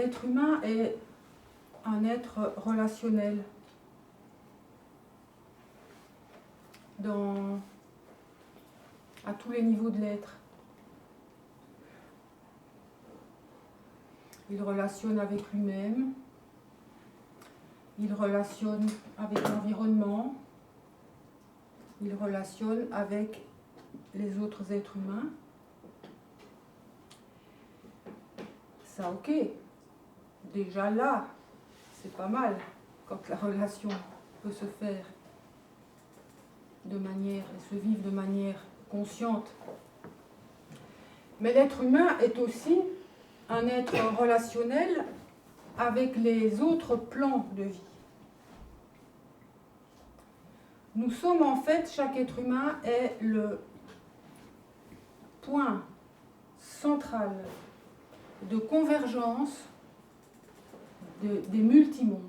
l'être humain est un être relationnel à tous les niveaux de l'être. Il relationne avec lui-même, il relationne avec l'environnement, il relationne avec les autres êtres humains. Ça, ok. Déjà là, c'est pas mal quand la relation peut se faire de manière, et se vivre de manière consciente. Mais l'être humain est aussi un être relationnel avec les autres plans de vie. Nous sommes en fait, chaque être humain est le point central de convergence des multimondes.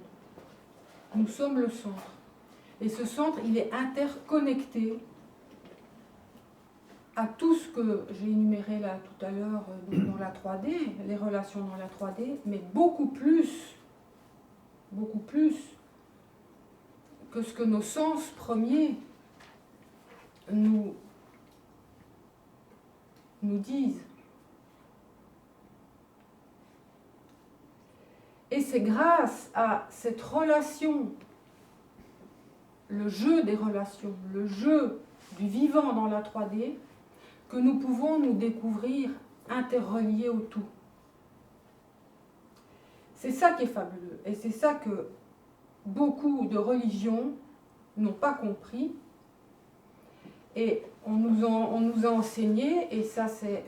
Nous sommes le centre. Et ce centre, il est interconnecté à tout ce que j'ai énuméré là tout à l'heure dans la 3D, les relations dans la 3D, mais beaucoup plus que ce que nos sens premiers nous disent. Et c'est grâce à cette relation, le jeu des relations, le jeu du vivant dans la 3D, que nous pouvons nous découvrir interreliés au tout. C'est ça qui est fabuleux, et c'est ça que beaucoup de religions n'ont pas compris, et on nous a enseigné, et ça c'est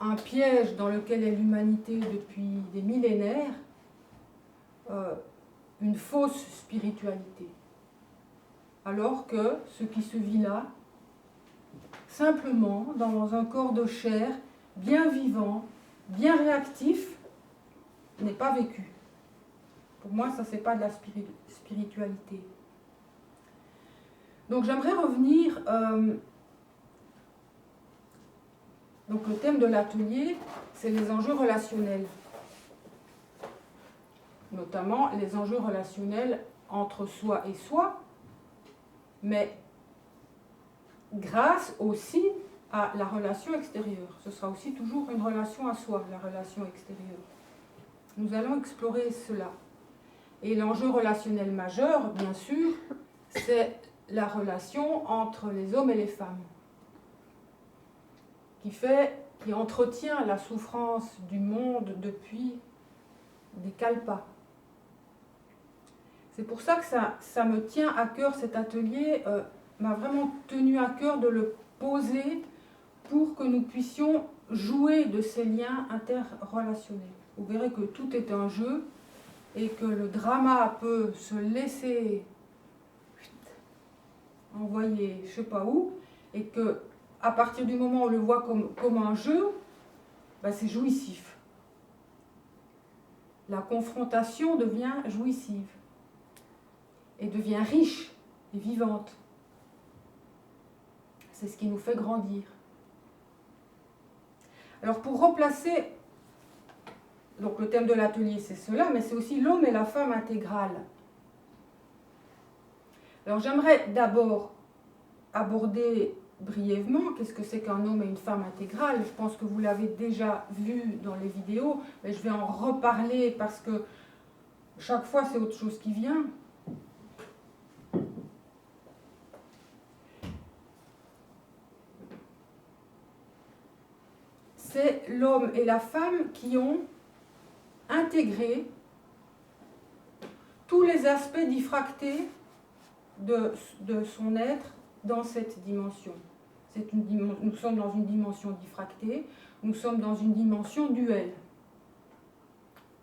un piège dans lequel est l'humanité depuis des millénaires, une fausse spiritualité. Alors que ce qui se vit là, simplement dans un corps de chair, bien vivant, bien réactif, n'est pas vécu. Pour moi, ça, c'est pas de la spiritualité. Donc, j'aimerais revenir... donc, le thème de l'atelier, c'est les enjeux relationnels. Notamment les enjeux relationnels entre soi et soi, mais grâce aussi à la relation extérieure. Ce sera aussi toujours une relation à soi, la relation extérieure. Nous allons explorer cela. Et l'enjeu relationnel majeur, bien sûr, c'est la relation entre les hommes et les femmes, qui entretient la souffrance du monde depuis des kalpas. C'est pour ça que ça me tient à cœur, cet atelier m'a vraiment tenu à cœur de le poser pour que nous puissions jouer de ces liens interrelationnels. Vous verrez que tout est un jeu et que le drama peut se laisser envoyer je ne sais pas où, et que à partir du moment où on le voit comme un jeu, ben c'est jouissif. La confrontation devient jouissive et devient riche et vivante. C'est ce qui nous fait grandir. Alors pour replacer, donc le thème de l'atelier c'est cela, mais c'est aussi l'homme et la femme intégrale. Alors j'aimerais d'abord aborder brièvement qu'est-ce que c'est qu'un homme et une femme intégrale. Je pense que vous l'avez déjà vu dans les vidéos, mais je vais en reparler parce que chaque fois c'est autre chose qui vient. C'est l'homme et la femme qui ont intégré tous les aspects diffractés de son être dans cette dimension. Nous sommes dans une dimension diffractée, nous sommes dans une dimension duelle.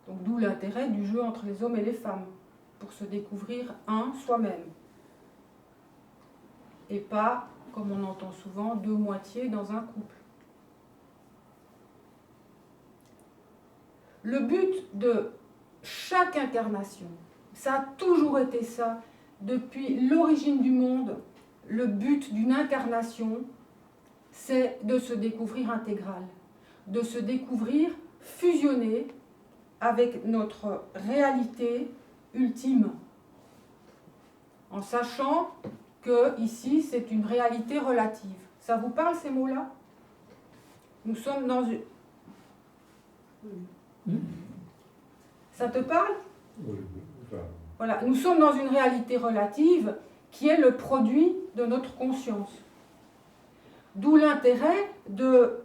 Donc d'où l'intérêt du jeu entre les hommes et les femmes, pour se découvrir soi-même. Et pas, comme on entend souvent, deux moitiés dans un couple. Le but de chaque incarnation, ça a toujours été ça, depuis l'origine du monde, le but d'une incarnation, c'est de se découvrir intégral. de se découvrir fusionné avec notre réalité ultime, en sachant que ici c'est une réalité relative. Ça vous parle ces mots-là? Nous sommes dans une... Ça te parle? Oui. Voilà, nous sommes dans une réalité relative qui est le produit de notre conscience. D'où l'intérêt de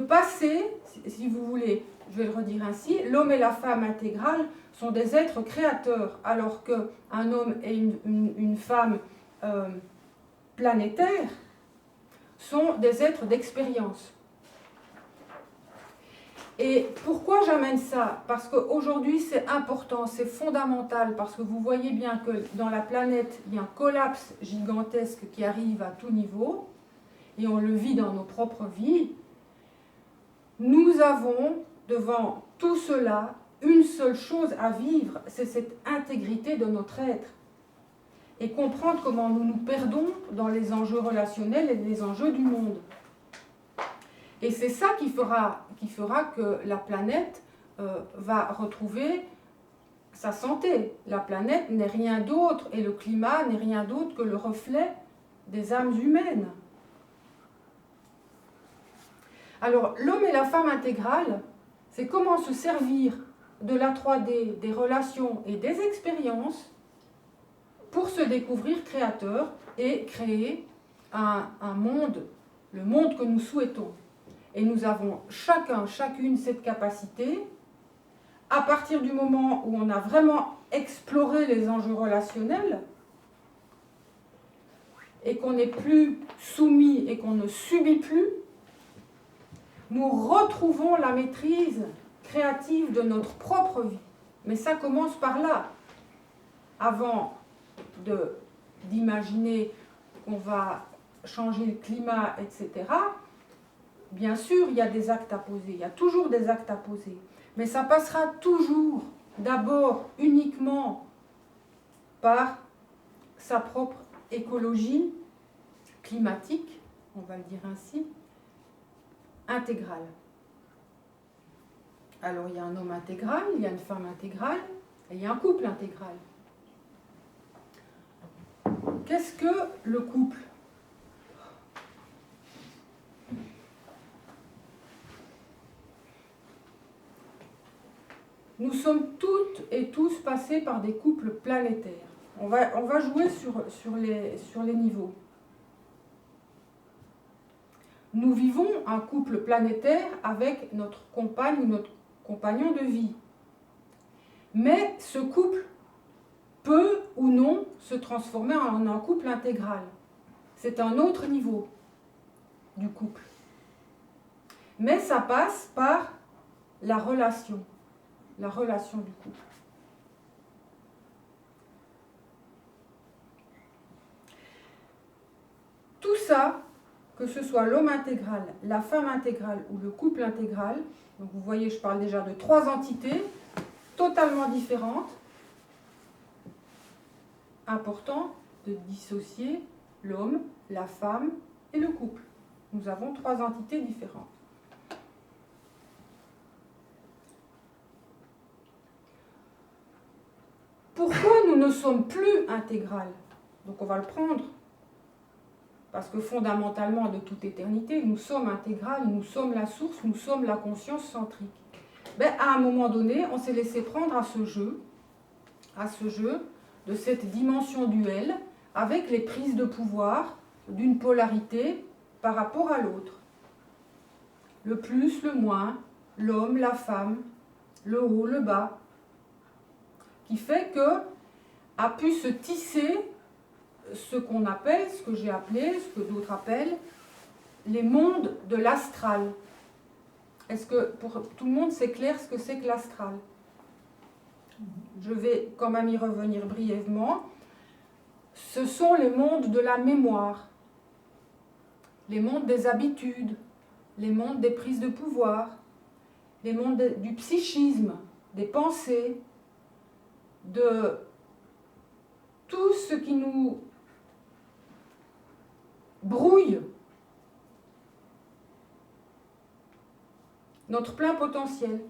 passer, si vous voulez, je vais le redire ainsi, l'homme et la femme intégrale sont des êtres créateurs, alors qu'un homme et une femme planétaire sont des êtres d'expérience. Et pourquoi j'amène ça? Parce qu'aujourd'hui c'est important, c'est fondamental, parce que vous voyez bien que dans la planète, il y a un collapse gigantesque qui arrive à tout niveau, et on le vit dans nos propres vies. Nous avons devant tout cela une seule chose à vivre, c'est cette intégrité de notre être. Et comprendre comment nous nous perdons dans les enjeux relationnels et les enjeux du monde. Et c'est ça qui fera que la planète va retrouver sa santé. La planète n'est rien d'autre, et le climat n'est rien d'autre que le reflet des âmes humaines. Alors, l'homme et la femme intégrale, c'est comment se servir de la 3D, des relations et des expériences pour se découvrir créateur et créer un monde, le monde que nous souhaitons. Et nous avons chacune cette capacité, à partir du moment où on a vraiment exploré les enjeux relationnels et qu'on n'est plus soumis et qu'on ne subit plus, nous retrouvons la maîtrise créative de notre propre vie. Mais ça commence par là. Avant d'imaginer qu'on va changer le climat, etc., bien sûr, il y a des actes à poser, il y a toujours des actes à poser. Mais ça passera toujours, d'abord, uniquement par sa propre écologie climatique, on va le dire ainsi, intégrale. Alors, il y a un homme intégral, il y a une femme intégrale, et il y a un couple intégral. Qu'est-ce que le couple ? Nous sommes toutes et tous passés par des couples planétaires. On va jouer sur les niveaux. Nous vivons un couple planétaire avec notre compagne ou notre compagnon de vie. Mais ce couple peut ou non se transformer en un couple intégral. C'est un autre niveau du couple. Mais ça passe par la relation du couple. Tout ça, que ce soit l'homme intégral, la femme intégrale ou le couple intégral, donc vous voyez, je parle déjà de 3 entités totalement différentes. Important de dissocier l'homme, la femme et le couple. Nous avons 3 entités différentes. Pourquoi nous ne sommes plus intégrales? Donc on va le prendre. Parce que fondamentalement, de toute éternité, nous sommes intégrales, nous sommes la source, nous sommes la conscience centrique. Ben, à un moment donné, on s'est laissé prendre à ce jeu de cette dimension duelle, avec les prises de pouvoir d'une polarité par rapport à l'autre. Le plus, le moins, l'homme, la femme, le haut, le bas, qui fait que a pu se tisser ce qu'on appelle, ce que j'ai appelé, ce que d'autres appellent, les mondes de l'astral. Est-ce que pour tout le monde c'est clair ce que c'est que l'astral? Je vais quand même y revenir brièvement. Ce sont les mondes de la mémoire, les mondes des habitudes, les mondes des prises de pouvoir, les mondes du psychisme, des pensées, de tout ce qui nous brouille notre plein potentiel.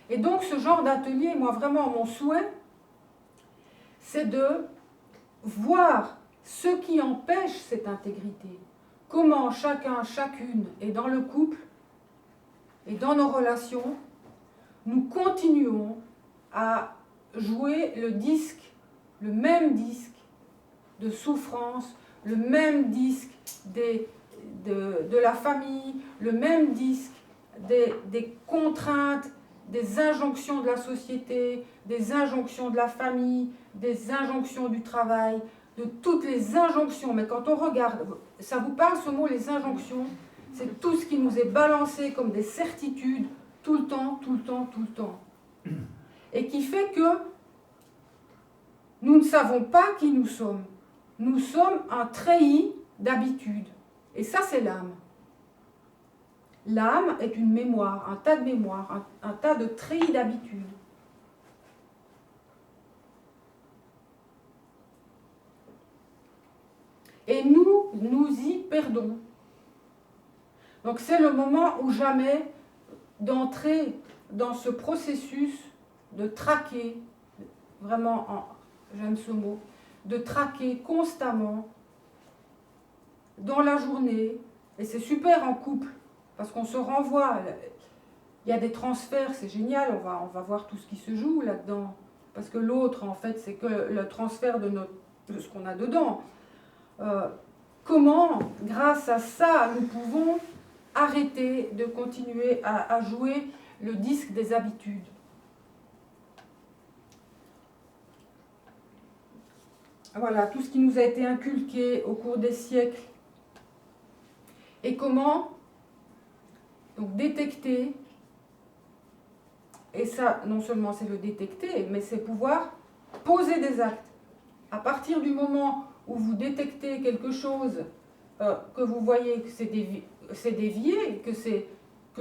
Et donc ce genre d'atelier, moi vraiment mon souhait, c'est de voir ce qui empêche cette intégrité. Comment chacun, chacune, et dans le couple, et dans nos relations, nous continuons à jouer le disque, le même disque de souffrance, le même disque de la famille, le même disque des contraintes, des injonctions de la société, des injonctions de la famille, des injonctions du travail, de toutes les injonctions. Mais quand on regarde, ça vous parle ce mot, les injonctions? C'est tout ce qui nous est balancé comme des certitudes, tout le temps, tout le temps, tout le temps. Et qui fait que nous ne savons pas qui nous sommes. Nous sommes un treillis d'habitudes. Et ça, c'est l'âme. L'âme est une mémoire, un tas de mémoires, un tas de treillis d'habitudes. Et nous y perdons. Donc c'est le moment ou jamais d'entrer dans ce processus de traquer, vraiment, j'aime ce mot, de traquer constamment dans la journée, et c'est super en couple, parce qu'on se renvoie, il y a des transferts, c'est génial, on va voir tout ce qui se joue là-dedans, parce que l'autre, en fait, c'est que le transfert de ce qu'on a dedans. Comment, grâce à ça, nous pouvons arrêter de continuer à jouer le disque des habitudes. Voilà, tout ce qui nous a été inculqué au cours des siècles. Et comment donc détecter, et ça, non seulement c'est le détecter, mais c'est pouvoir poser des actes. À partir du moment où vous détectez quelque chose, que vous voyez que c'est dévié, que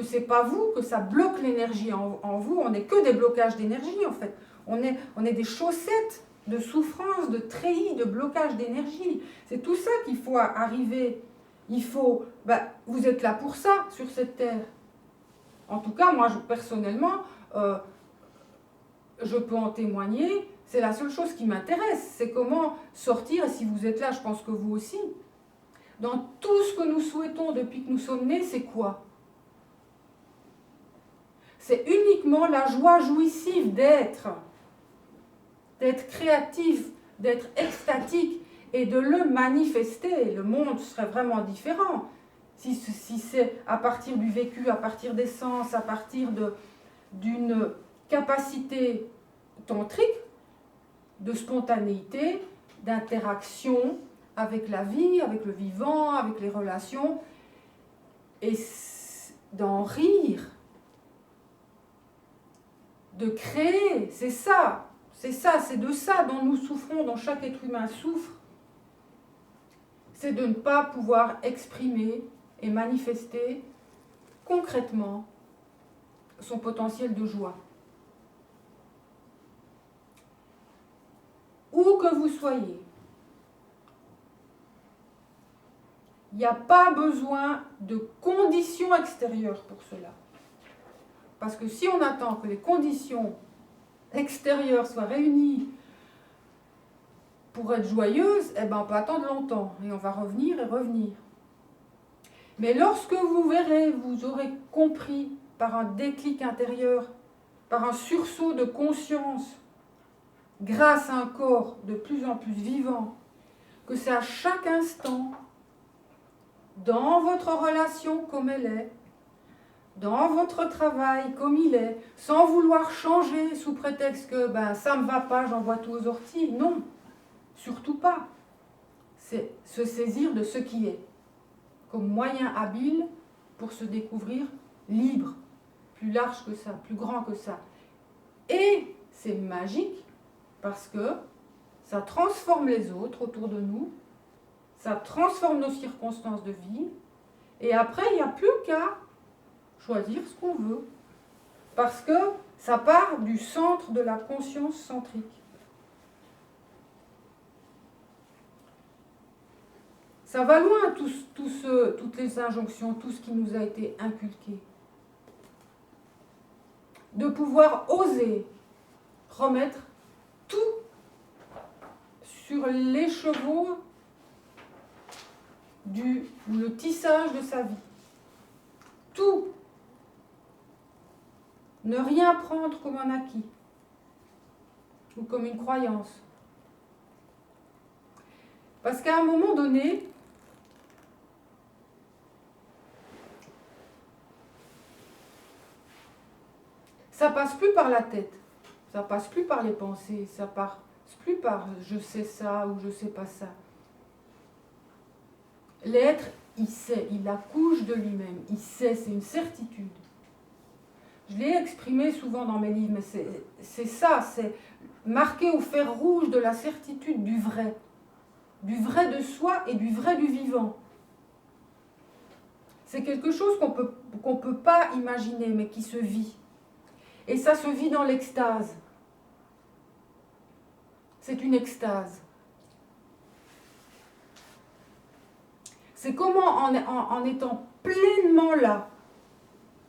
c'est pas vous, que ça bloque l'énergie en vous, on n'est que des blocages d'énergie en fait. On est des chaussettes de souffrance, de treillis, de blocage d'énergie. C'est tout ça qu'il faut arriver. Il faut, vous êtes là pour ça sur cette terre. En tout cas, moi personnellement, je peux en témoigner. C'est la seule chose qui m'intéresse, c'est comment sortir, et si vous êtes là, je pense que vous aussi, dans tout ce que nous souhaitons depuis que nous sommes nés, c'est quoi? C'est uniquement la joie jouissive d'être créatif, d'être extatique et de le manifester. Le monde serait vraiment différent si c'est à partir du vécu, à partir des sens, à partir d'une capacité tantrique, de spontanéité, d'interaction avec la vie, avec le vivant, avec les relations, et d'en rire, de créer, c'est de ça dont nous souffrons, dont chaque être humain souffre, c'est de ne pas pouvoir exprimer et manifester concrètement son potentiel de joie. Où que vous soyez, il n'y a pas besoin de conditions extérieures pour cela. Parce que si on attend que les conditions extérieures soient réunies pour être joyeuse, on peut attendre longtemps et on va revenir et revenir. Mais lorsque vous verrez, vous aurez compris par un déclic intérieur, par un sursaut de conscience, grâce à un corps de plus en plus vivant, que c'est à chaque instant, dans votre relation comme elle est, dans votre travail comme il est, sans vouloir changer sous prétexte que ça ne me va pas, j'envoie tout aux orties. Non, surtout pas. C'est se saisir de ce qui est, comme moyen habile pour se découvrir libre, plus large que ça, plus grand que ça. Et c'est magique parce que ça transforme les autres autour de nous, ça transforme nos circonstances de vie, et après il n'y a plus qu'à choisir ce qu'on veut, parce que ça part du centre de la conscience centrique. Ça va loin, toutes les injonctions, tout ce qui nous a été inculqué. De pouvoir oser remettre tout sur l'écheveau ou le tissage de sa vie. Tout. Ne rien prendre comme un acquis ou comme une croyance. Parce qu'à un moment donné, ça passe plus par la tête, ça passe plus par les pensées, ça passe plus par je sais ça ou je sais pas ça. L'être, il sait, il accouche de lui-même, il sait, c'est une certitude. Je l'ai exprimé souvent dans mes livres, mais c'est ça, c'est marqué au fer rouge de la certitude du vrai de soi et du vrai du vivant. C'est quelque chose qu'on peut pas imaginer, mais qui se vit. Et ça se vit dans l'extase. C'est une extase. C'est comment en étant pleinement là,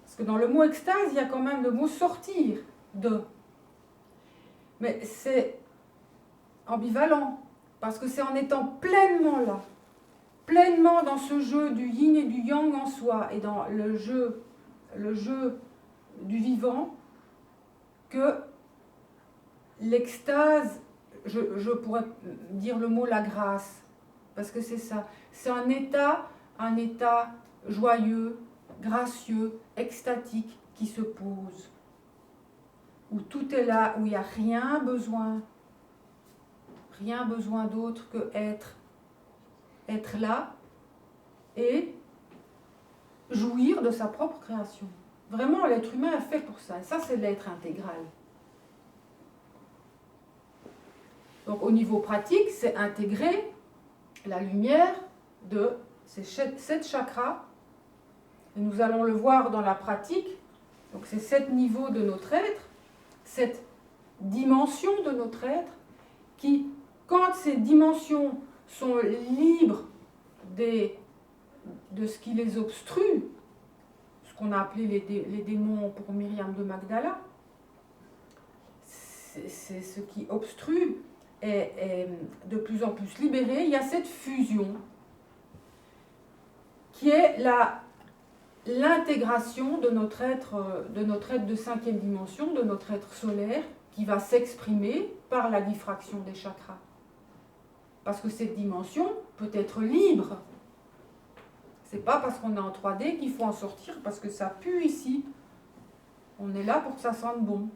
parce que dans le mot extase, il y a quand même le mot sortir de. Mais c'est ambivalent, parce que c'est en étant pleinement là, pleinement dans ce jeu du yin et du yang en soi, et dans le jeu du vivant, que l'extase, je pourrais dire le mot la grâce, parce que c'est ça, c'est un état joyeux, gracieux, extatique qui se pose, où tout est là, où il n'y a rien besoin d'autre que être là et jouir de sa propre création. Vraiment, l'être humain est fait pour ça, et ça c'est l'être intégral. Donc au niveau pratique, c'est intégrer la lumière de ces 7 chakras. Et nous allons le voir dans la pratique. Donc c'est 7 niveaux de notre être, 7 dimensions de notre être, qui, quand ces dimensions sont libres de ce qui les obstrue, ce qu'on a appelé les démons pour Myriam de Magdala, c'est ce qui obstrue, est de plus en plus libéré. Il y a cette fusion qui est l'intégration de notre être de 5e dimension, de notre être solaire, qui va s'exprimer par la diffraction des chakras. Parce que cette dimension peut être libre. C'est pas parce qu'on est en 3D qu'il faut en sortir, parce que ça pue ici. On est là pour que ça sente bon.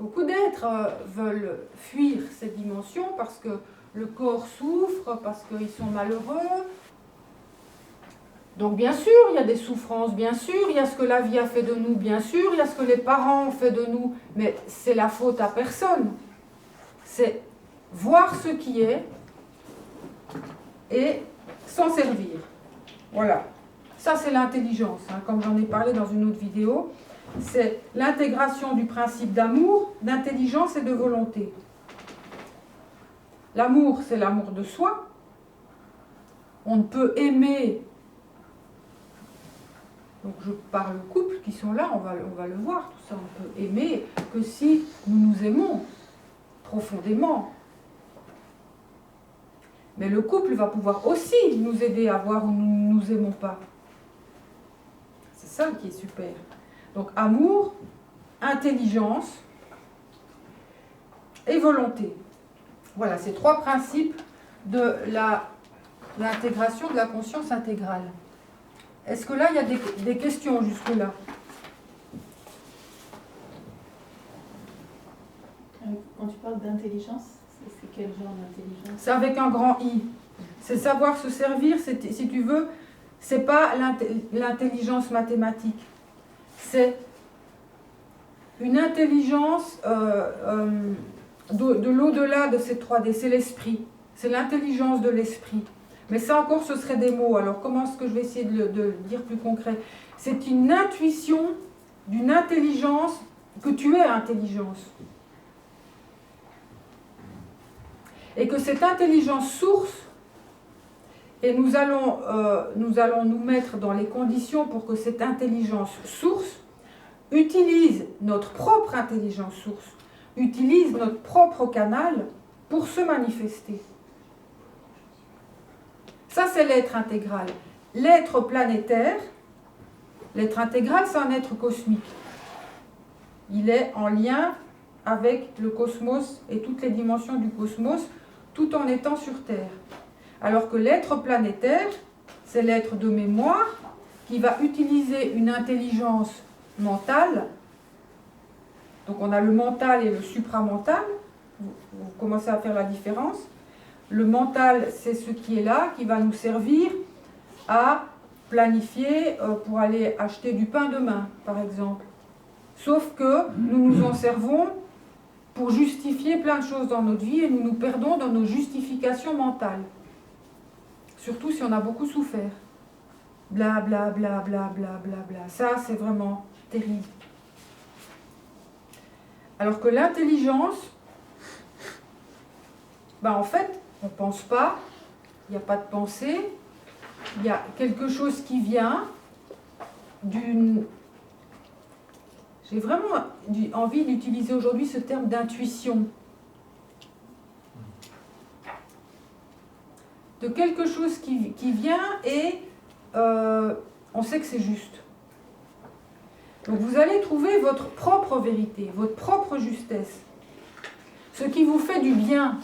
Beaucoup d'êtres veulent fuir cette dimension parce que le corps souffre, parce qu'ils sont malheureux. Donc bien sûr, il y a des souffrances, bien sûr, il y a ce que la vie a fait de nous, bien sûr, il y a ce que les parents ont fait de nous, mais c'est la faute à personne. C'est voir ce qui est et s'en servir. Voilà. Ça, c'est l'intelligence, hein, comme j'en ai parlé dans une autre vidéo. C'est l'intégration du principe d'amour, d'intelligence et de volonté. L'amour, c'est l'amour de soi. On ne peut aimer, donc je parle aux couples qui sont là, on va le voir, tout ça, on peut aimer que si nous nous aimons profondément. Mais le couple va pouvoir aussi nous aider à voir où nous ne nous aimons pas. C'est ça qui est super. Donc amour, intelligence et volonté. Voilà, ces 3 principes de l'intégration de la conscience intégrale. Est-ce que là, il y a des questions jusque-là? Quand tu parles d'intelligence, c'est quel genre d'intelligence? C'est avec un grand I. C'est savoir se servir, si tu veux, c'est pas l'intelligence mathématique. C'est une intelligence de l'au-delà de ces 3D, c'est l'esprit. C'est l'intelligence de l'esprit. Mais ça encore, ce serait des mots. Alors comment est-ce que je vais essayer de le dire plus concret? C'est une intuition d'une intelligence, que tu es intelligence. Et que cette intelligence source Et nous allons nous mettre dans les conditions pour que cette intelligence source utilise notre propre intelligence source, utilise notre propre canal pour se manifester. Ça, c'est l'être intégral. L'être planétaire, l'être intégral, c'est un être cosmique. Il est en lien avec le cosmos et toutes les dimensions du cosmos, tout en étant sur Terre. Alors que l'être planétaire, c'est l'être de mémoire qui va utiliser une intelligence mentale. Donc on a le mental et le supramental. Vous commencez à faire la différence. Le mental, c'est ce qui est là, qui va nous servir à planifier pour aller acheter du pain demain, par exemple. Sauf que nous nous en servons pour justifier plein de choses dans notre vie et nous nous perdons dans nos justifications mentales. Surtout si on a beaucoup souffert. Bla bla bla bla bla bla bla. Ça, c'est vraiment terrible. Alors que l'intelligence, en fait, on ne pense pas, il n'y a pas de pensée, il y a quelque chose qui vient d'une... J'ai vraiment envie d'utiliser aujourd'hui ce terme d'intuition. De quelque chose qui vient et on sait que c'est juste. Donc vous allez trouver votre propre vérité, votre propre justesse. Ce qui vous fait du bien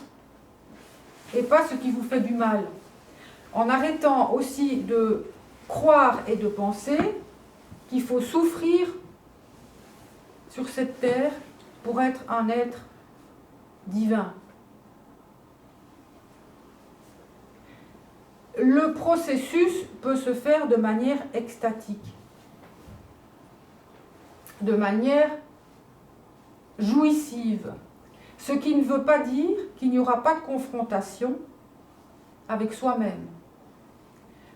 et pas ce qui vous fait du mal. En arrêtant aussi de croire et de penser qu'il faut souffrir sur cette terre pour être un être divin. Le processus peut se faire de manière extatique, de manière jouissive, ce qui ne veut pas dire qu'il n'y aura pas de confrontation avec soi-même.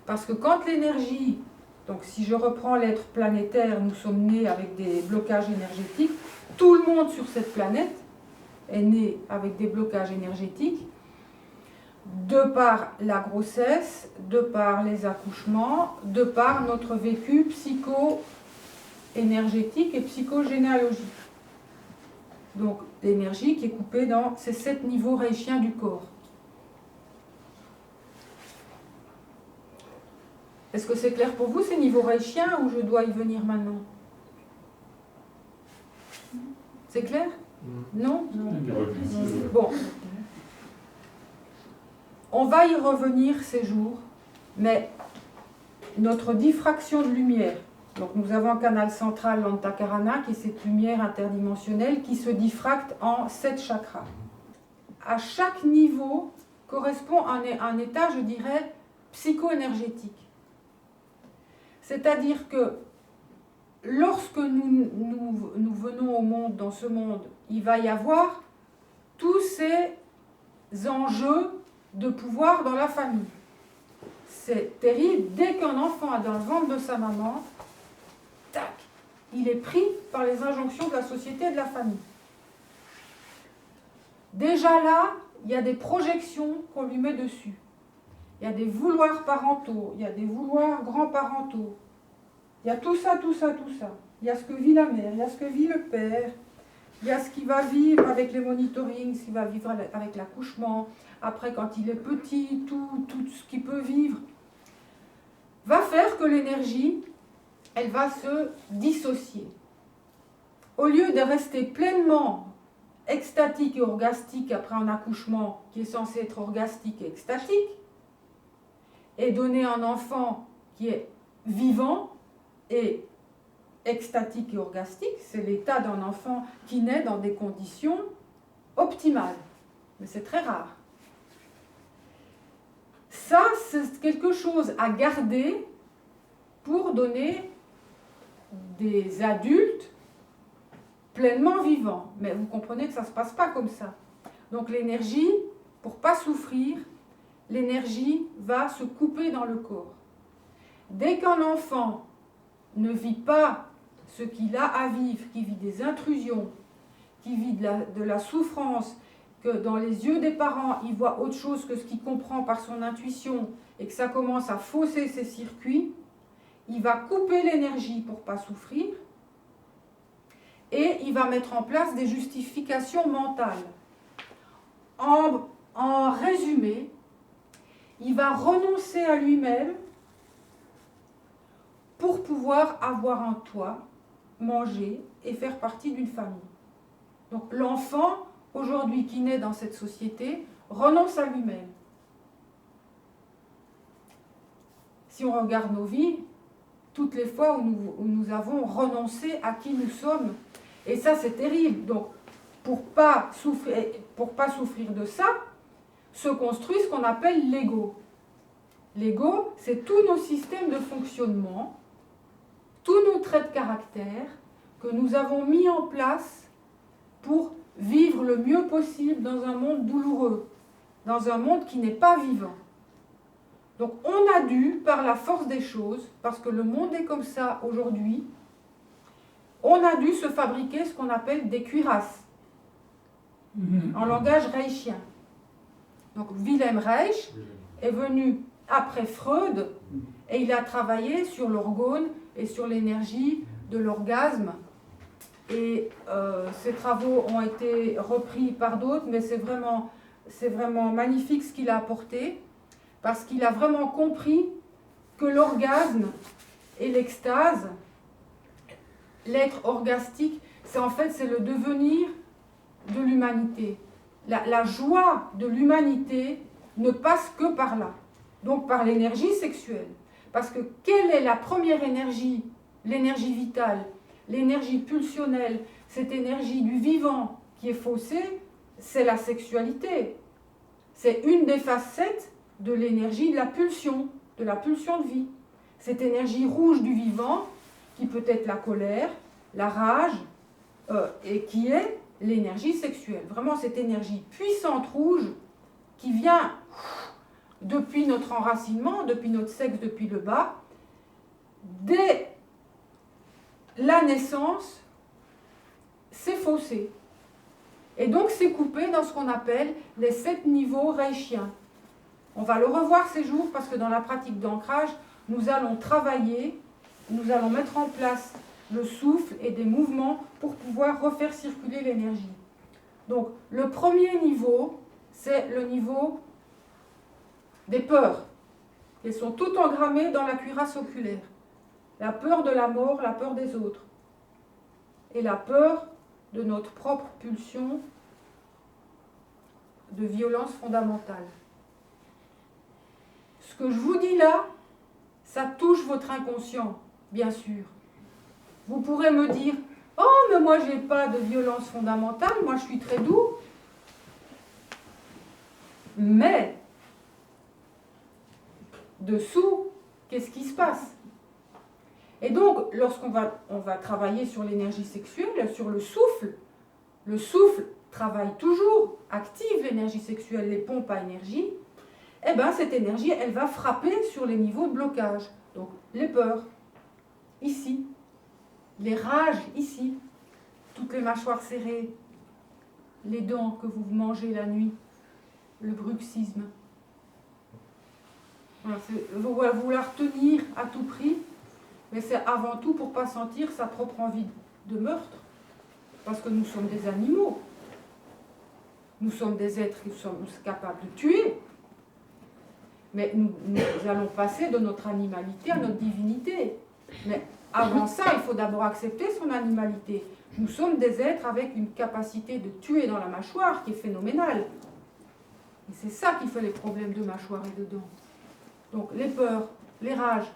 Parce que quand l'énergie, donc si je reprends l'être planétaire, nous sommes nés avec des blocages énergétiques, tout le monde sur cette planète est né avec des blocages énergétiques, de par la grossesse, de par les accouchements, de par notre vécu psycho-énergétique et psychogénéalogique. Donc l'énergie qui est coupée dans ces 7 niveaux reichiens du corps. Est-ce que c'est clair pour vous ces niveaux reichiens ou je dois y venir maintenant? C'est clair? Non? Bon. On va y revenir ces jours, mais notre diffraction de lumière, donc nous avons un canal central, l'Antakarana, qui est cette lumière interdimensionnelle qui se diffracte en 7 chakras. À chaque niveau correspond un état, je dirais, psycho-énergétique. C'est-à-dire que lorsque nous venons au monde, dans ce monde, il va y avoir tous ces enjeux de pouvoir dans la famille. C'est terrible, dès qu'un enfant est dans le ventre de sa maman, tac, il est pris par les injonctions de la société et de la famille. Déjà là, il y a des projections qu'on lui met dessus. Il y a des vouloirs parentaux, il y a des vouloirs grands-parentaux. Il y a tout ça, tout ça, tout ça. Il y a ce que vit la mère, il y a ce que vit le père, il y a ce qu'il va vivre avec les monitorings, ce qu'il va vivre avec l'accouchement. Après, quand il est petit, tout ce qu'il peut vivre va faire que l'énergie, elle va se dissocier. Au lieu de rester pleinement extatique et orgastique après un accouchement qui est censé être orgastique et extatique, et donner un enfant qui est vivant et extatique et orgastique, c'est l'état d'un enfant qui naît dans des conditions optimales. Mais c'est très rare. Ça, c'est quelque chose à garder pour donner des adultes pleinement vivants. Mais vous comprenez que ça ne se passe pas comme ça. Donc l'énergie, pour ne pas souffrir, l'énergie va se couper dans le corps. Dès qu'un enfant ne vit pas ce qu'il a à vivre, qui vit des intrusions, qui vit de la souffrance, que dans les yeux des parents, il voit autre chose que ce qu'il comprend par son intuition et que ça commence à fausser ses circuits, il va couper l'énergie pour ne pas souffrir et il va mettre en place des justifications mentales. En résumé, il va renoncer à lui-même pour pouvoir avoir un toit, manger et faire partie d'une famille. Donc l'enfant, aujourd'hui, qui naît dans cette société, renonce à lui-même. Si on regarde nos vies, toutes les fois où nous avons renoncé à qui nous sommes, et ça c'est terrible. Donc pour pas souffrir de ça, se construit ce qu'on appelle l'ego. L'ego, c'est tous nos systèmes de fonctionnement, tous nos traits de caractère que nous avons mis en place pour vivre le mieux possible dans un monde douloureux, dans un monde qui n'est pas vivant. Donc on a dû, par la force des choses, parce que le monde est comme ça aujourd'hui, on a dû se fabriquer ce qu'on appelle des cuirasses, en langage reichien. Donc Wilhelm Reich est venu après Freud et il a travaillé sur l'orgone et sur l'énergie de l'orgasme. Et ces travaux ont été repris par d'autres, mais c'est vraiment magnifique ce qu'il a apporté, parce qu'il a vraiment compris que l'orgasme et l'extase, l'être orgastique, c'est le devenir de l'humanité. La joie de l'humanité ne passe que par là, donc par l'énergie sexuelle. Parce que quelle est la première énergie, l'énergie vitale, l'énergie pulsionnelle, cette énergie du vivant qui est faussée, c'est la sexualité. C'est une des facettes de l'énergie de la pulsion de vie. Cette énergie rouge du vivant, qui peut être la colère, la rage, et qui est l'énergie sexuelle. Vraiment cette énergie puissante rouge qui vient depuis notre enracinement, depuis notre sexe, depuis le bas, dès la naissance, c'est faussé. Et donc c'est coupé dans ce qu'on appelle les 7 niveaux reichiens. On va le revoir ces jours parce que dans la pratique d'ancrage, nous allons travailler, nous allons mettre en place le souffle et des mouvements pour pouvoir refaire circuler l'énergie. Donc le premier niveau, c'est le niveau des peurs. Elles sont toutes engrammées dans la cuirasse oculaire. La peur de la mort, la peur des autres. Et la peur de notre propre pulsion de violence fondamentale. Ce que je vous dis là, ça touche votre inconscient, bien sûr. Vous pourrez me dire, oh, mais moi, je n'ai pas de violence fondamentale, moi, je suis très doux. Mais, dessous, qu'est-ce qui se passe? Et donc, lorsqu'on va travailler sur l'énergie sexuelle, sur le souffle travaille toujours, active l'énergie sexuelle, les pompes à énergie, et bien cette énergie, elle va frapper sur les niveaux de blocage. Donc, les peurs, ici, les rages, ici, toutes les mâchoires serrées, les dents que vous mangez la nuit, le bruxisme. Voilà, vouloir tenir à tout prix, mais c'est avant tout pour ne pas sentir sa propre envie de meurtre, parce que nous sommes des animaux. Nous sommes des êtres qui sommes capables de tuer, mais nous allons passer de notre animalité à notre divinité. Mais avant ça, il faut d'abord accepter son animalité. Nous sommes des êtres avec une capacité de tuer dans la mâchoire qui est phénoménale. Et c'est ça qui fait les problèmes de mâchoire et de dents. Donc les peurs, les rages.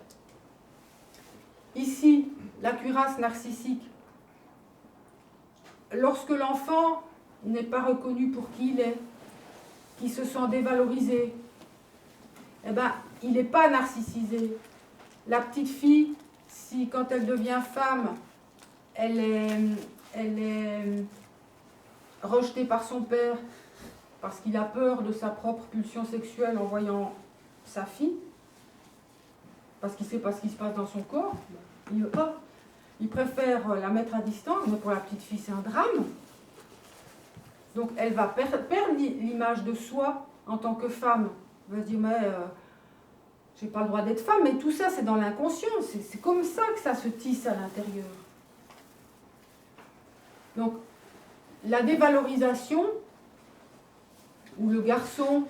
Ici, la cuirasse narcissique. Lorsque l'enfant n'est pas reconnu pour qui il est, qui se sent dévalorisé, eh ben, il n'est pas narcissisé. La petite fille, si quand elle devient femme, elle est rejetée par son père parce qu'il a peur de sa propre pulsion sexuelle en voyant sa fille, parce qu'il ne sait pas ce qui se passe dans son corps, il veut pas. Il préfère la mettre à distance, mais pour la petite fille, c'est un drame. Donc elle va perdre l'image de soi en tant que femme. Elle va se dire, mais j'ai pas le droit d'être femme, mais tout ça c'est dans l'inconscient, c'est comme ça que ça se tisse à l'intérieur. Donc la dévalorisation, ou le garçon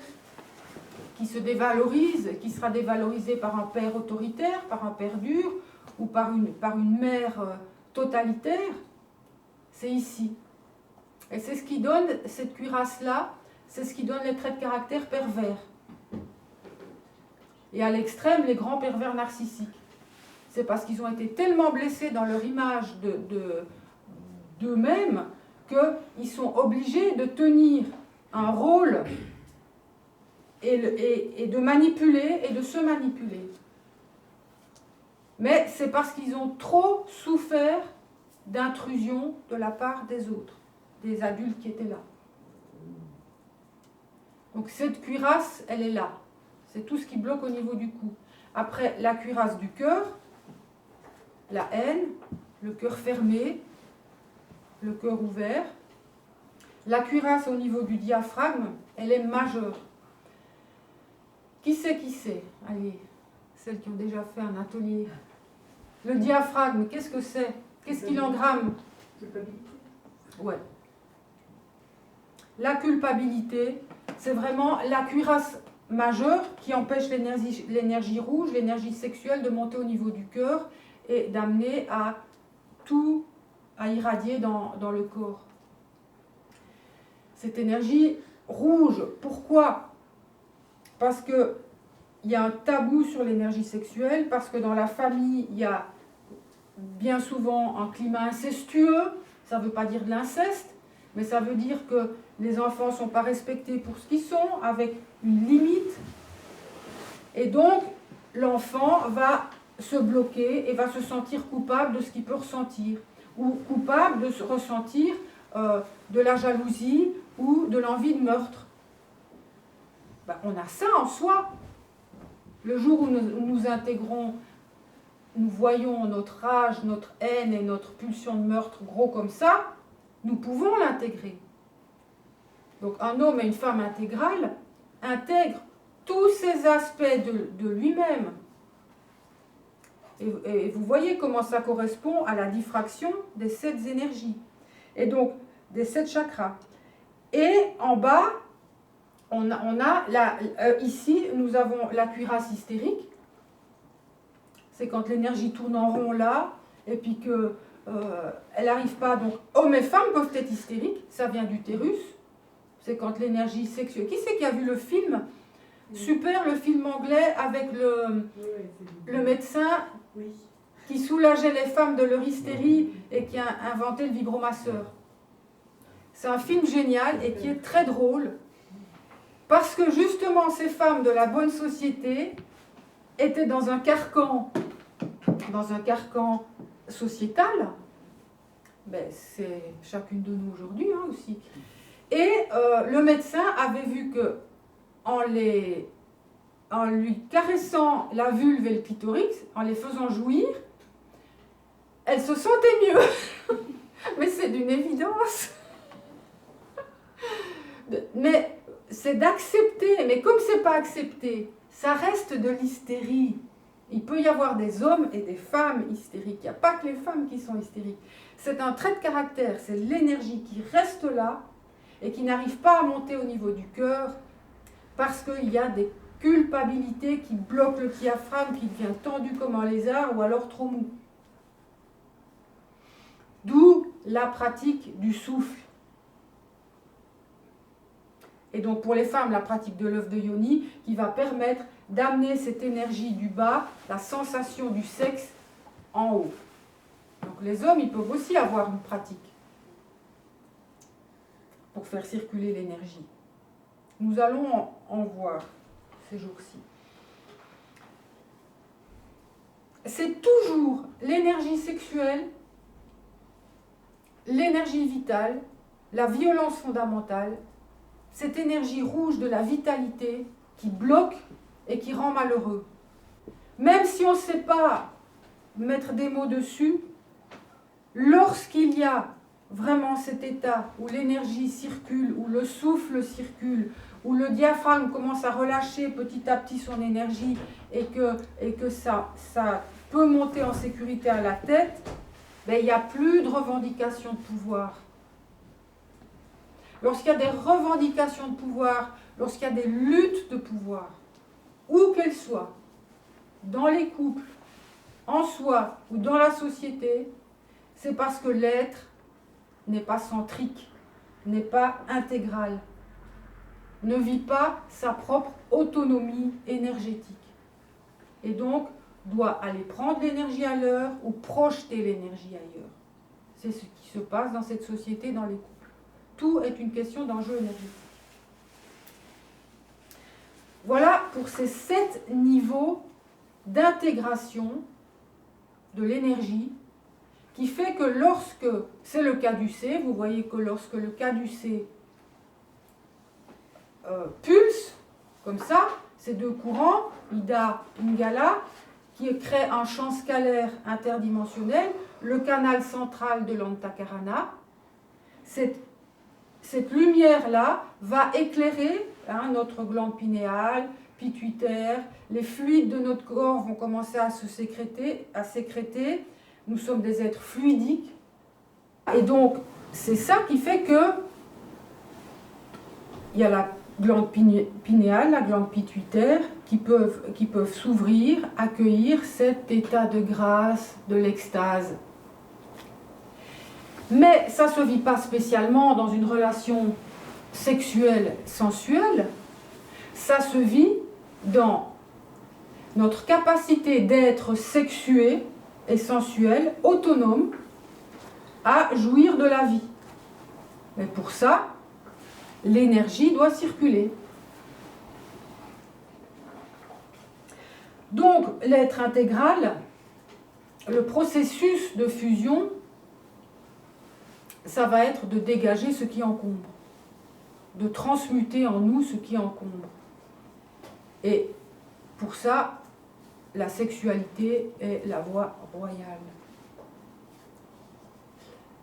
qui se dévalorise, qui sera dévalorisé par un père autoritaire, par un père dur, ou par une mère totalitaire, c'est ici. Et c'est ce qui donne, cette cuirasse-là, c'est ce qui donne les traits de caractère pervers. Et à l'extrême, les grands pervers narcissiques. C'est parce qu'ils ont été tellement blessés dans leur image d'eux-mêmes qu'ils sont obligés de tenir un rôle et de manipuler et de se manipuler. Mais c'est parce qu'ils ont trop souffert d'intrusion de la part des autres, des adultes qui étaient là. Donc cette cuirasse, elle est là. C'est tout ce qui bloque au niveau du cou. Après, la cuirasse du cœur, la haine, le cœur fermé, le cœur ouvert. La cuirasse au niveau du diaphragme, elle est majeure. Qui c'est? Allez, celles qui ont déjà fait un atelier. Le diaphragme, qu'est-ce que c'est? Qu'est-ce qu'il engramme? Ouais. La culpabilité, c'est vraiment la cuirasse majeure qui empêche l'énergie rouge, l'énergie sexuelle de monter au niveau du cœur et d'amener à tout, à irradier dans le corps. Cette énergie rouge, pourquoi? Parce qu'il y a un tabou sur l'énergie sexuelle, parce que dans la famille, il y a bien souvent un climat incestueux. Ça ne veut pas dire de l'inceste, mais ça veut dire que les enfants ne sont pas respectés pour ce qu'ils sont, avec une limite. Et donc, l'enfant va se bloquer et va se sentir coupable de ce qu'il peut ressentir, ou coupable de se ressentir de la jalousie ou de l'envie de meurtre. Ben, on a ça en soi. Le jour où nous intégrons, nous voyons notre rage, notre haine et notre pulsion de meurtre gros comme ça, nous pouvons l'intégrer. Donc un homme et une femme intégrale intègrent tous ces aspects de lui-même. Et vous voyez comment ça correspond à la diffraction des 7 énergies. Et donc, des 7 chakras. Et en bas, ici, nous avons la cuirasse hystérique. C'est quand l'énergie tourne en rond là, et puis que elle n'arrive pas. Donc, hommes et femmes peuvent être hystériques. Ça vient d'utérus. C'est quand l'énergie sexuelle. Qui c'est qui a vu le film? Super, le film anglais avec le médecin qui soulageait les femmes de leur hystérie et qui a inventé le vibromasseur. C'est un film génial et qui est très drôle parce que justement ces femmes de la bonne société étaient dans un carcan sociétal. Ben, c'est chacune de nous aujourd'hui aussi. Et le médecin avait vu que en lui caressant la vulve et le clitoris, en les faisant jouir, elle se sentait mieux. Mais c'est d'une évidence. Mais c'est d'accepter. Mais comme c'est pas accepté, ça reste de l'hystérie. Il peut y avoir des hommes et des femmes hystériques. Il n'y a pas que les femmes qui sont hystériques. C'est un trait de caractère. C'est l'énergie qui reste là et qui n'arrive pas à monter au niveau du cœur parce qu'il y a des culpabilités qui bloquent le diaphragme, qui devient tendu comme un lézard ou alors trop mou. D'où la pratique du souffle. Et donc pour les femmes, la pratique de l'œuf de Yoni qui va permettre d'amener cette énergie du bas, la sensation du sexe, en haut. Donc les hommes, ils peuvent aussi avoir une pratique pour faire circuler l'énergie. Nous allons en voir ces jours-ci. C'est toujours l'énergie sexuelle, l'énergie vitale, la violence fondamentale, cette énergie rouge de la vitalité qui bloque et qui rend malheureux. Même si on ne sait pas mettre des mots dessus, lorsqu'il y a vraiment cet état où l'énergie circule, où le souffle circule, où le diaphragme commence à relâcher petit à petit son énergie et que ça peut monter en sécurité à la tête, ben, il n'y a plus de revendication de pouvoir. Lorsqu'il y a des revendications de pouvoir, lorsqu'il y a des luttes de pouvoir, où qu'elles soient, dans les couples, en soi ou dans la société, c'est parce que l'être n'est pas centrique, n'est pas intégral, ne vit pas sa propre autonomie énergétique. Et donc, doit aller prendre l'énergie à l'heure ou projeter l'énergie ailleurs. C'est ce qui se passe dans cette société, dans les couples. Tout est une question d'enjeu énergétique. Voilà pour ces 7 niveaux d'intégration de l'énergie qui fait que lorsque, c'est le caducé, vous voyez que lorsque le caducé pulse, comme ça, ces deux courants, Ida, Ingala, qui crée un champ scalaire interdimensionnel, le canal central de l'Antakarana. Cette lumière-là va éclairer notre glande pinéale, pituitaire, les fluides de notre corps vont commencer à sécréter. Nous sommes des êtres fluidiques. Et donc, c'est ça qui fait que il y a la glande pinéale, la glande pituitaire, qui peuvent s'ouvrir, accueillir cet état de grâce, de l'extase. Mais ça ne se vit pas spécialement dans une relation sexuelle, sensuelle. Ça se vit dans notre capacité d'être sexué et sensuel, autonome, à jouir de la vie. Mais pour ça, l'énergie doit circuler. Donc, l'être intégral, le processus de fusion, ça va être de dégager ce qui encombre, de transmuter en nous ce qui encombre. Et pour ça, la sexualité est la voie royale.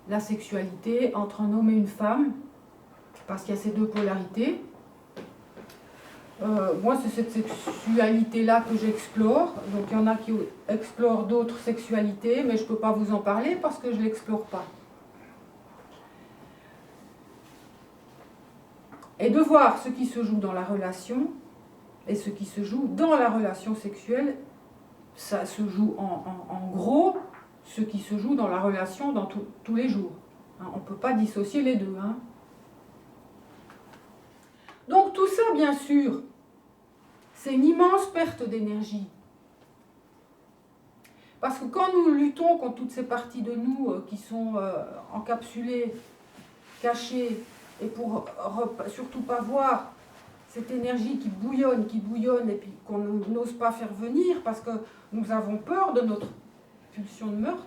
La sexualité entre un homme et une femme, parce qu'il y a ces deux polarités. Moi, c'est cette sexualité-là que j'explore. Donc, il y en a qui explorent d'autres sexualités, mais je ne peux pas vous en parler parce que je ne l'explore pas. Et de voir ce qui se joue dans la relation et ce qui se joue dans la relation sexuelle, ça se joue en gros ce qui se joue dans la relation dans tous les jours. On ne peut pas dissocier les deux. Donc tout ça, bien sûr, c'est une immense perte d'énergie. Parce que quand nous luttons contre toutes ces parties de nous qui sont encapsulées, cachées, et pour surtout pas voir cette énergie qui bouillonne, et puis qu'on n'ose pas faire venir parce que nous avons peur de notre pulsion de meurtre,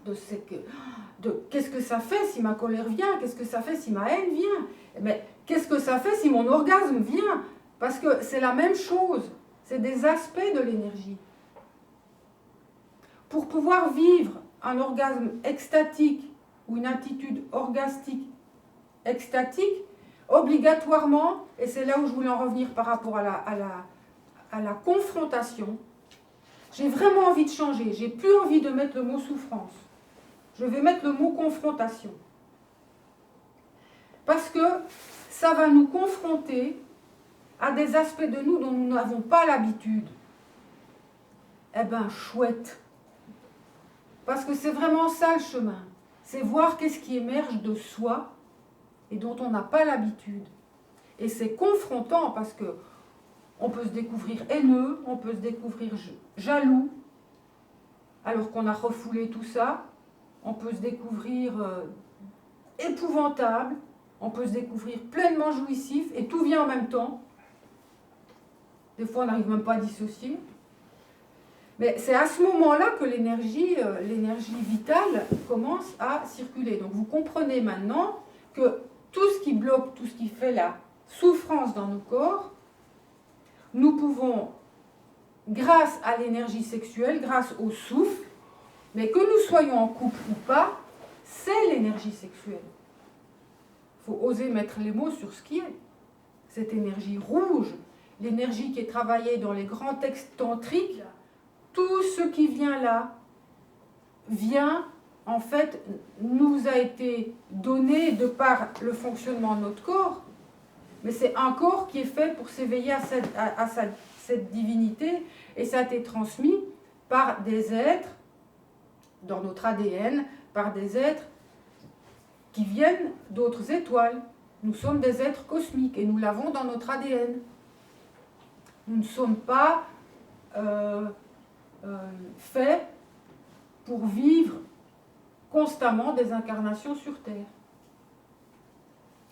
de qu'est-ce que ça fait si ma colère vient, qu'est-ce que ça fait si ma haine vient, mais qu'est-ce que ça fait si mon orgasme vient, parce que c'est la même chose, c'est des aspects de l'énergie. Pour pouvoir vivre un orgasme extatique ou une attitude orgastique extatique, obligatoirement, et c'est là où je voulais en revenir par rapport à la confrontation, j'ai vraiment envie de changer, j'ai plus envie de mettre le mot souffrance, je vais mettre le mot confrontation. Parce que ça va nous confronter à des aspects de nous dont nous n'avons pas l'habitude. Eh ben, chouette. Parce que c'est vraiment ça le chemin. C'est voir qu'est-ce qui émerge de soi et dont on n'a pas l'habitude. Et c'est confrontant parce que on peut se découvrir haineux, on peut se découvrir jaloux, alors qu'on a refoulé tout ça. On peut se découvrir épouvantable, on peut se découvrir pleinement jouissif, et tout vient en même temps. Des fois, on n'arrive même pas à dissocier. Mais c'est à ce moment-là que l'énergie vitale commence à circuler. Donc vous comprenez maintenant que tout ce qui bloque, tout ce qui fait la souffrance dans nos corps, nous pouvons, grâce à l'énergie sexuelle, grâce au souffle, mais que nous soyons en couple ou pas, c'est l'énergie sexuelle. Il faut oser mettre les mots sur ce qui est. Cette énergie rouge, l'énergie qui est travaillée dans les grands textes tantriques, tout ce qui vient là, vient, en fait, nous a été donné de par le fonctionnement de notre corps, mais c'est un corps qui est fait pour s'éveiller à cette divinité, et ça a été transmis par des êtres, dans notre ADN, par des êtres qui viennent d'autres étoiles. Nous sommes des êtres cosmiques et nous l'avons dans notre ADN. Nous ne sommes pas faits pour vivre constamment des incarnations sur Terre,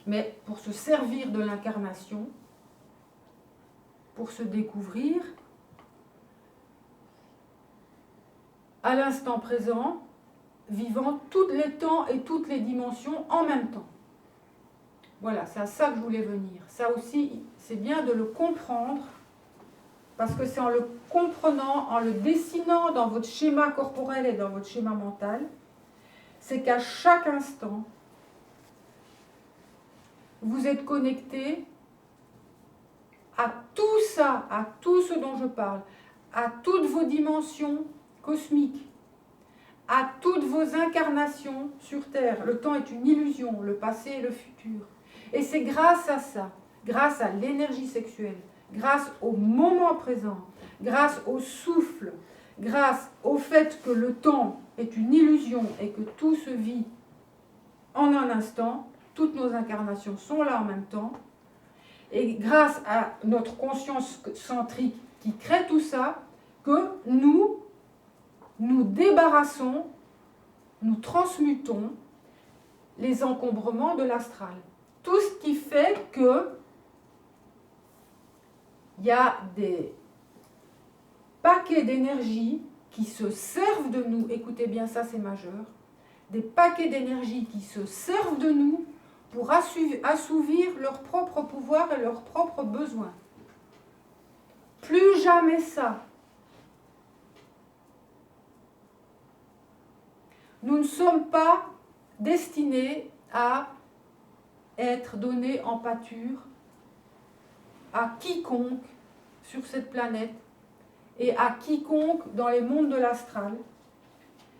mais pour se servir de l'incarnation, pour se découvrir à l'instant présent, vivant tous les temps et toutes les dimensions en même temps. Voilà, c'est à ça que je voulais venir. Ça aussi, c'est bien de le comprendre, parce que c'est en le comprenant, en le dessinant dans votre schéma corporel et dans votre schéma mental, c'est qu'à chaque instant, vous êtes connecté à tout ça, à tout ce dont je parle, à toutes vos dimensions cosmiques, à toutes vos incarnations sur Terre. Le temps est une illusion, le passé et le futur. Et c'est grâce à ça, grâce à l'énergie sexuelle, grâce au moment présent, grâce au souffle, grâce au fait que le temps est une illusion et que tout se vit en un instant, toutes nos incarnations sont là en même temps, et grâce à notre conscience centrique qui crée tout ça, que nous débarrassons, nous transmutons les encombrements de l'astral. Tout ce qui fait que il y a des paquets d'énergie qui se servent de nous, écoutez bien ça, c'est majeur, des paquets d'énergie qui se servent de nous pour assouvir leur propre pouvoir et leurs propres besoins. Plus jamais ça. Nous ne sommes pas destinés à être donnés en pâture à quiconque sur cette planète et à quiconque dans les mondes de l'astral.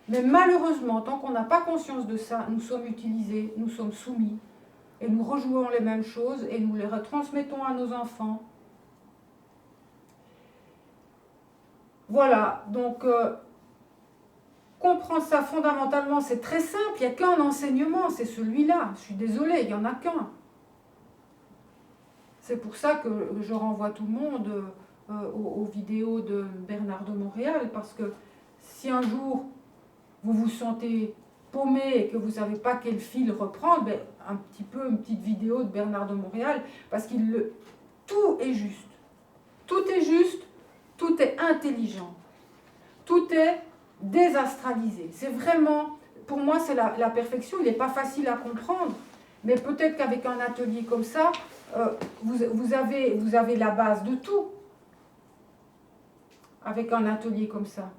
Mais malheureusement, tant qu'on n'a pas conscience de ça, nous sommes utilisés, nous sommes soumis, et nous rejouons les mêmes choses et nous les retransmettons à nos enfants. Voilà, donc comprendre ça fondamentalement, c'est très simple, il n'y a qu'un enseignement, c'est celui-là. Je suis désolée, il n'y en a qu'un. C'est pour ça que je renvoie tout le monde aux vidéos de Bernard de Montréal, parce que si un jour vous vous sentez paumé et que vous ne savez pas quel fil reprendre, ben, une petite vidéo de Bernard de Montréal, parce qu'il tout est juste. Tout est juste, tout est intelligent, tout est désastralisé. C'est vraiment, pour moi, c'est la perfection. Il n'est pas facile à comprendre, mais peut-être qu'avec un atelier comme ça, vous avez la base de tout. Avec un atelier comme ça.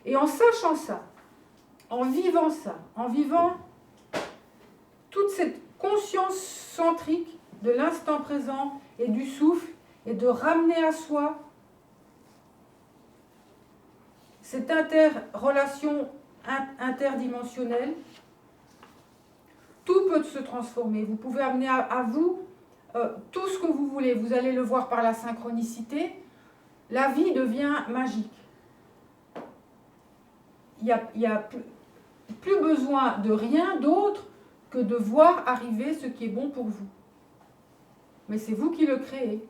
Et en sachant ça, en vivant ça, en vivant toute cette conscience centrique de l'instant présent et du souffle, et de ramener à soi cette relation interdimensionnelle, tout peut se transformer. Vous pouvez amener à vous tout ce que vous voulez. Vous allez le voir par la synchronicité. La vie devient magique. Il n'y a plus besoin de rien d'autre que de voir arriver ce qui est bon pour vous. Mais c'est vous qui le créez.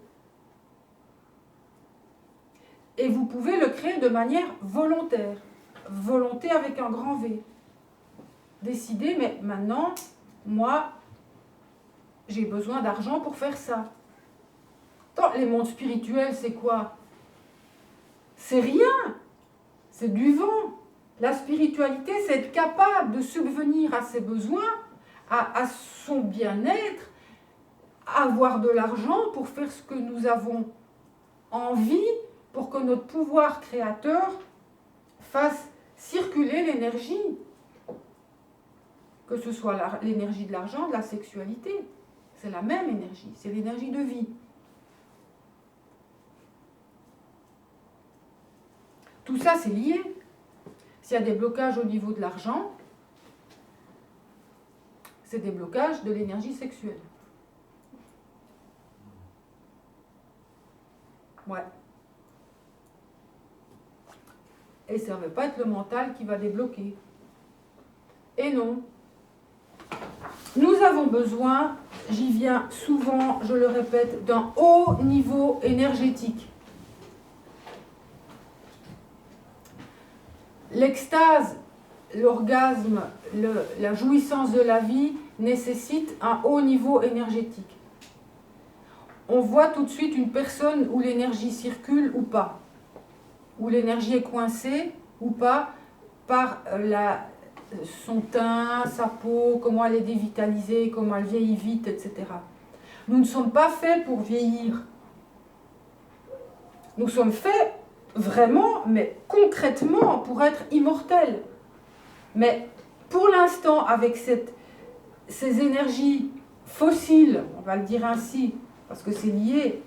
Et vous pouvez le créer de manière volontaire. Volonté avec un grand V. Décider, mais maintenant, moi, j'ai besoin d'argent pour faire ça. Attends, les mondes spirituels, c'est quoi? C'est rien. C'est du vent. La spiritualité, c'est être capable de subvenir à ses besoins, à son bien-être, avoir de l'argent pour faire ce que nous avons envie, pour que notre pouvoir créateur fasse circuler l'énergie. que ce soit l'énergie de l'argent, de la sexualité. C'est la même énergie, c'est l'énergie de vie. Tout ça, c'est lié. S'il y a des blocages au niveau de l'argent, c'est des blocages de l'énergie sexuelle. Ouais. Et ça ne va pas être le mental qui va débloquer. Et non. Nous avons besoin, j'y viens souvent, je le répète, d'un haut niveau énergétique. L'extase, l'orgasme, la jouissance de la vie nécessite un haut niveau énergétique. On voit tout de suite une personne où l'énergie circule ou pas, où l'énergie est coincée ou pas par son teint, sa peau, comment elle est dévitalisée, comment elle vieillit vite, etc. Nous ne sommes pas faits pour vieillir. Nous sommes faits vraiment, mais concrètement, pour être immortels. Mais pour l'instant, avec ces énergies fossiles, on va le dire ainsi, parce que c'est lié,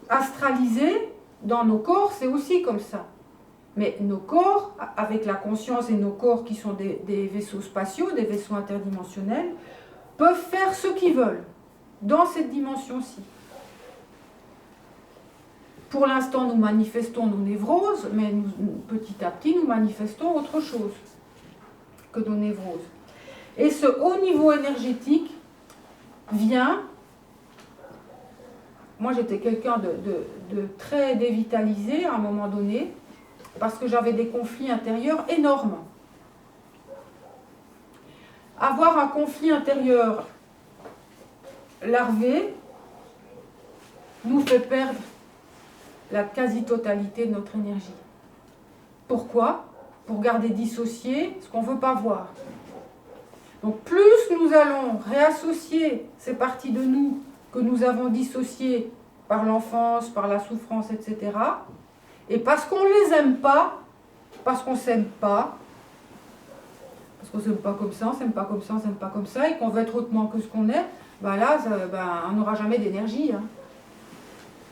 astralisées dans nos corps, c'est aussi comme ça. Mais nos corps, avec la conscience et nos corps qui sont des vaisseaux spatiaux, des vaisseaux interdimensionnels, peuvent faire ce qu'ils veulent dans cette dimension-ci. Pour l'instant, nous manifestons nos névroses, mais petit à petit, nous manifestons autre chose que nos névroses. Et ce haut niveau énergétique vient... Moi, j'étais quelqu'un de très dévitalisé à un moment donné, parce que j'avais des conflits intérieurs énormes. Avoir un conflit intérieur larvé nous fait perdre la quasi-totalité de notre énergie. Pourquoi? Pour garder dissocié ce qu'on ne veut pas voir. Donc plus nous allons réassocier ces parties de nous que nous avons dissociées par l'enfance, par la souffrance, etc., et parce qu'on ne les aime pas, parce qu'on ne s'aime pas, parce qu'on ne s'aime pas comme ça, on ne s'aime pas comme ça, on ne s'aime pas comme ça, et qu'on veut être autrement que ce qu'on est, ben là, on n'aura jamais d'énergie. Hein.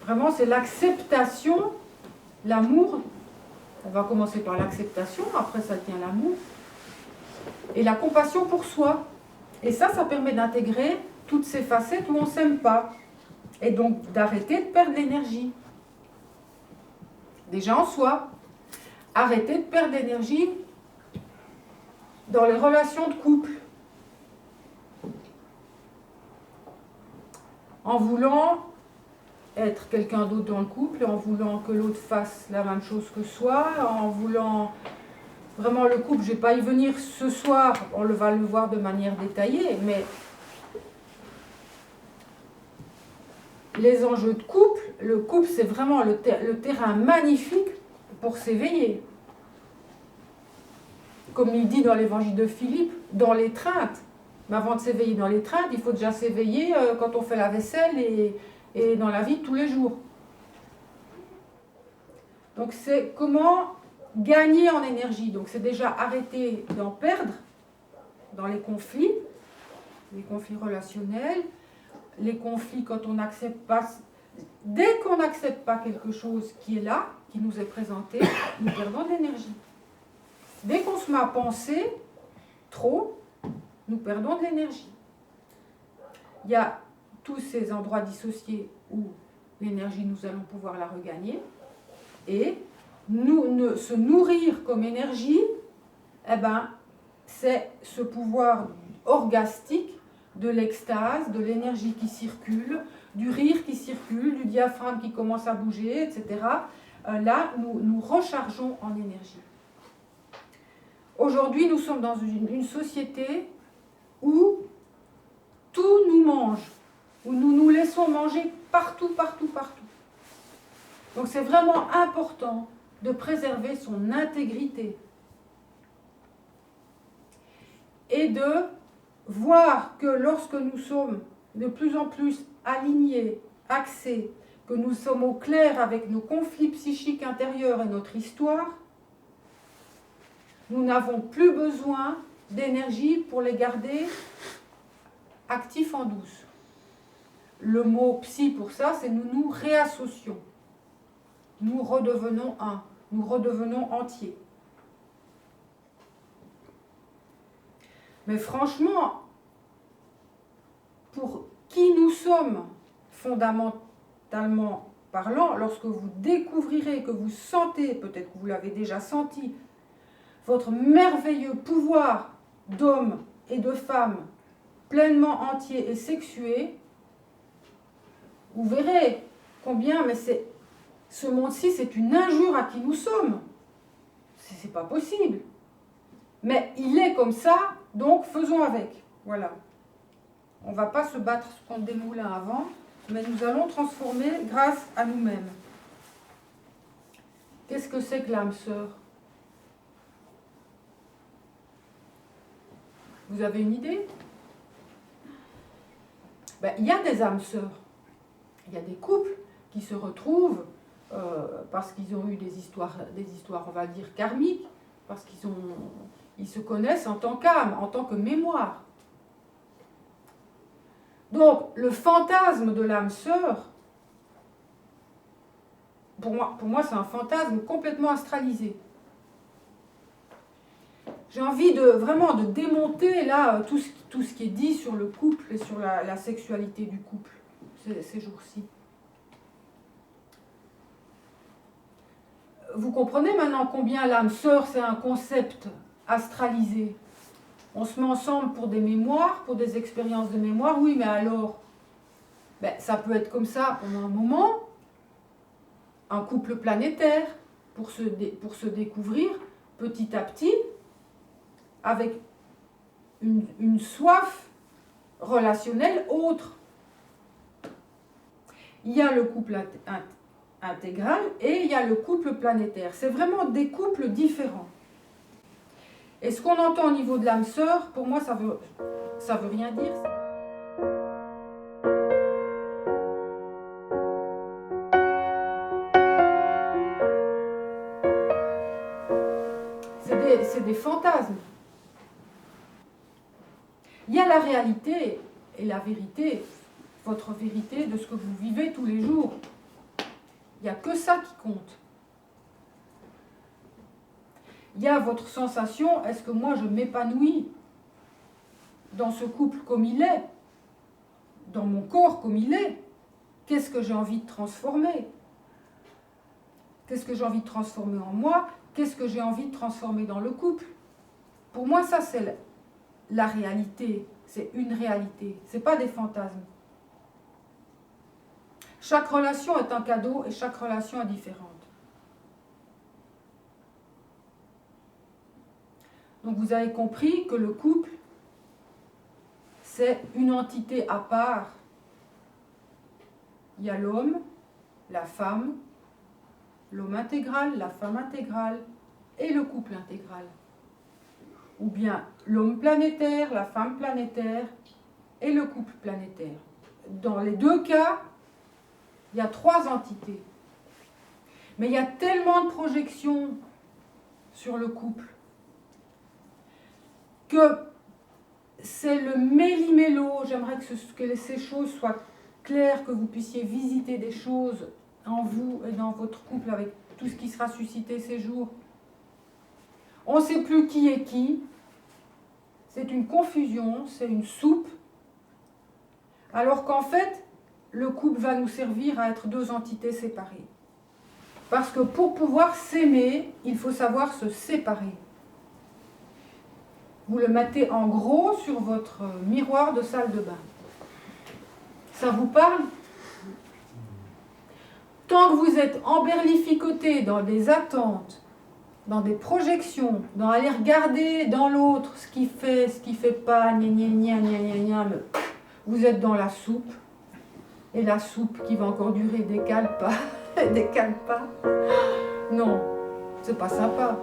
Vraiment, c'est l'acceptation, l'amour. On va commencer par l'acceptation, après ça tient l'amour. Et la compassion pour soi. Et ça permet d'intégrer toutes ces facettes où on ne s'aime pas. Et donc d'arrêter de perdre l'énergie. Déjà en soi. Arrêter de perdre l'énergie dans les relations de couple. En voulant être quelqu'un d'autre dans le couple, en voulant que l'autre fasse la même chose que soi, en voulant... Vraiment, le couple, je ne vais pas y venir ce soir, on va le voir de manière détaillée, mais les enjeux de couple, le couple, c'est vraiment le terrain magnifique pour s'éveiller. Comme il dit dans l'évangile de Philippe, dans l'étreinte. Mais avant de s'éveiller dans l'étreinte, il faut déjà s'éveiller quand on fait la vaisselle et dans la vie de tous les jours. Donc c'est comment gagner en énergie. Donc c'est déjà arrêter d'en perdre dans les conflits relationnels, les conflits quand on n'accepte pas. Dès qu'on n'accepte pas quelque chose qui est là, qui nous est présenté, nous perdons de l'énergie. Dès qu'on se met à penser trop, nous perdons de l'énergie. Il y a tous ces endroits dissociés où l'énergie, nous allons pouvoir la regagner. Et se nourrir comme énergie, c'est ce pouvoir orgastique de l'extase, de l'énergie qui circule, du rire qui circule, du diaphragme qui commence à bouger, etc. Là, nous rechargeons en énergie. Aujourd'hui, nous sommes dans une société où tout nous mange, où nous nous laissons manger partout, partout, partout. Donc c'est vraiment important de préserver son intégrité et de voir que lorsque nous sommes de plus en plus alignés, axés, que nous sommes au clair avec nos conflits psychiques intérieurs et notre histoire, nous n'avons plus besoin d'énergie pour les garder actifs en douce. Le mot psy pour ça, c'est nous nous réassocions. Nous redevenons un, nous redevenons entiers. Mais franchement, pour qui nous sommes fondamentalement parlant, lorsque vous découvrirez, que vous sentez, peut-être que vous l'avez déjà senti, votre merveilleux pouvoir d'homme et de femme pleinement entier et sexué, vous verrez combien, mais ce monde-ci, c'est une injure à qui nous sommes. C'est pas possible. Mais il est comme ça, donc faisons avec. Voilà. On ne va pas se battre contre des moulins à vent, mais nous allons transformer grâce à nous-mêmes. Qu'est-ce que c'est que l'âme sœur? Vous avez une idée? Il y a des âmes sœurs. Il y a des couples qui se retrouvent parce qu'ils ont eu des histoires, on va dire, karmiques, parce qu'ils se connaissent en tant qu'âme, en tant que mémoire. Donc, le fantasme de l'âme sœur, pour moi c'est un fantasme complètement astralisé. J'ai envie vraiment de démonter là tout ce qui est dit sur le couple et sur la sexualité du couple ces jours-ci. Vous comprenez maintenant combien l'âme sœur, c'est un concept astralisé. On se met ensemble pour des mémoires, pour des expériences de mémoire, oui, mais alors, ça peut être comme ça pendant un moment, un couple planétaire, pour se découvrir petit à petit, avec une soif relationnelle autre. Il y a le couple intégral et il y a le couple planétaire. C'est vraiment des couples différents. Et ce qu'on entend au niveau de l'âme sœur, pour moi, ça veut rien dire. C'est des fantasmes. Il y a la réalité et la vérité, votre vérité de ce que vous vivez tous les jours. Il n'y a que ça qui compte. Il y a votre sensation, est-ce que moi je m'épanouis dans ce couple comme il est, dans mon corps comme il est? Qu'est-ce que j'ai envie de transformer? Qu'est-ce que j'ai envie de transformer en moi? Qu'est-ce que j'ai envie de transformer dans le couple? Pour moi, ça c'est la réalité, c'est une réalité, ce n'est pas des fantasmes. Chaque relation est un cadeau et chaque relation est différente. Donc vous avez compris que le couple, c'est une entité à part. Il y a l'homme, la femme, l'homme intégral, la femme intégrale et le couple intégral. Ou bien l'homme planétaire, la femme planétaire et le couple planétaire. Dans les deux cas, il y a trois entités. Mais il y a tellement de projections sur le couple que c'est le méli-mélo. J'aimerais que ces choses soient claires, que vous puissiez visiter des choses en vous et dans votre couple avec tout ce qui sera suscité ces jours. On ne sait plus qui est qui. C'est une confusion, c'est une soupe. Alors qu'en fait, le couple va nous servir à être deux entités séparées. Parce que pour pouvoir s'aimer, il faut savoir se séparer. Vous le mettez en gros sur votre miroir de salle de bain. Ça vous parle? Tant que vous êtes emberlificoté dans des attentes, dans des projections, dans aller regarder dans l'autre ce qu'il fait pas, gna gna gna, vous êtes dans la soupe. Et la soupe qui va encore durer décale pas. Non, c'est pas sympa.